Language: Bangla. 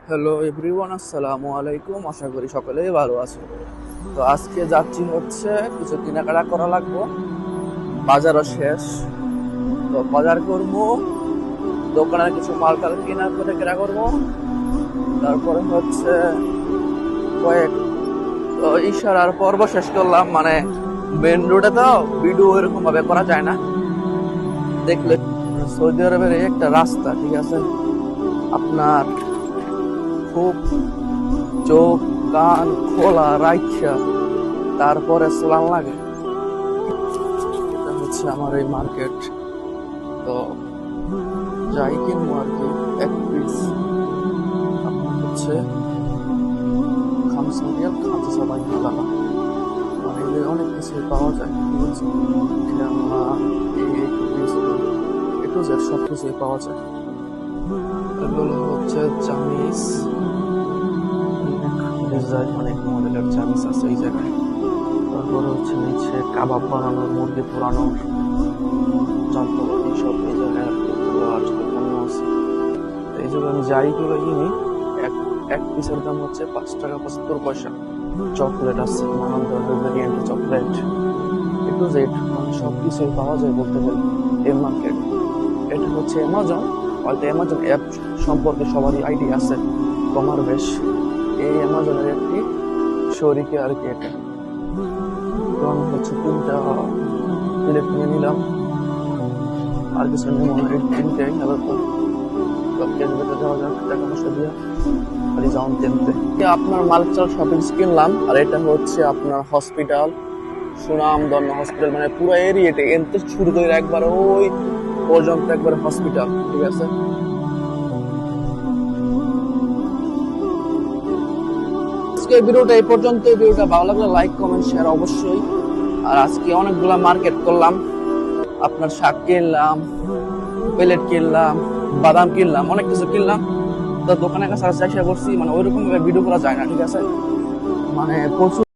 হ্যালো এভরিওয়ান, আসসালামু আলাইকুম। আশা করি সকলেই ভালো আছে। তো আজকে যাচ্ছি হচ্ছে কিছু কেনাকাটা করা লাগবো, বাজারও শেষ। তো বাজার করবো, দোকানের কিছু মালটাল কেনার করে কেনা করবো। তারপরে হচ্ছে কয়েক ইশারার পর্ব শেষ করলাম। মানে মেন রোডে তো ভিডিও এরকম ভাবে করা যায় না, দেখলে সৌদি আরবের এই একটা রাস্তা, ঠিক আছে, আপনার খুব চোখ কান খোলা রাখা তারপরে চলান লাগে। এটা হচ্ছে আমার এই মার্কেট। তো যাই কিনবো আর কি, এক পিস আপনার হচ্ছে খামসা রিয়াল, খামসা সবাই টাকা। মানে এদের অনেক কিছু পাওয়া যায়, ঠিক আছে, খেলনা, কেক, বিস্কুট, একটু যে সব কিছুই পাওয়া যায়। এগুলো হচ্ছে চামিচ, ডিজাইন অনেক মডেলের চামিচ আছে এই জায়গায়। তারপরে হচ্ছে নিচে কাবাব বানানোর, মুরগি পোড়ানোর যন্ত্রপাতি সব এই জায়গায় আর কি আজকে পণ্য আছে। এই জন্য আমি যাই করে কিনি, এক এক পিসের দাম হচ্ছে 5 টাকা 75 পয়সা। চকলেট আছে, নানান ধরনের ভেরিয়েন্টের চকলেট, একটু জেড, মানে সব কিছুই পাওয়া যায় বলতে গেলে এই মার্কেট। এটা হচ্ছে অ্যামাজন। হয়তো অ্যামাজন অ্যাপ সম্পর্কে সবারই আইডিয়া আছে কমার বেশ। এই অ্যামাজনের একটি শরিকে আর কি এটা। তো আমি হচ্ছে 3টা প্লেট নিয়ে নিলাম, আর কিছু নেই মনে হয়, 3টাই আলাদা। সব কেটে বেটে যাওয়া যাক, টাকা পয়সা দিয়ে খালি যাওয়ান কিনতে। আপনার মালিকচাল শপিং কিনলাম, আর এটা হচ্ছে আপনার হসপিটাল, সুনাম ধন্য হসপিটাল। মানে পুরো এরিয়াতে এনতে শুরু করে একবার ওই পর্যন্ত একবার হসপিটাল, ঠিক আছে। আজকে ভিডিওটা এই পর্যন্ত। ভিডিওটা ভালো লাগলে লাইক কমেন্ট শেয়ার অবশ্যই। আর আজকে অনেকগুলা মার্কেট করলাম, আপনার শাক কিনলাম, প্লেট কিনলাম, বাদাম কিনলাম, অনেক কিছু কিনলাম। তো দোকানের কাছে চেষ্টা করছি, মানে ওইরকম ভাবে ভিডিও করা যায় না, ঠিক আছে, মানে প্রচুর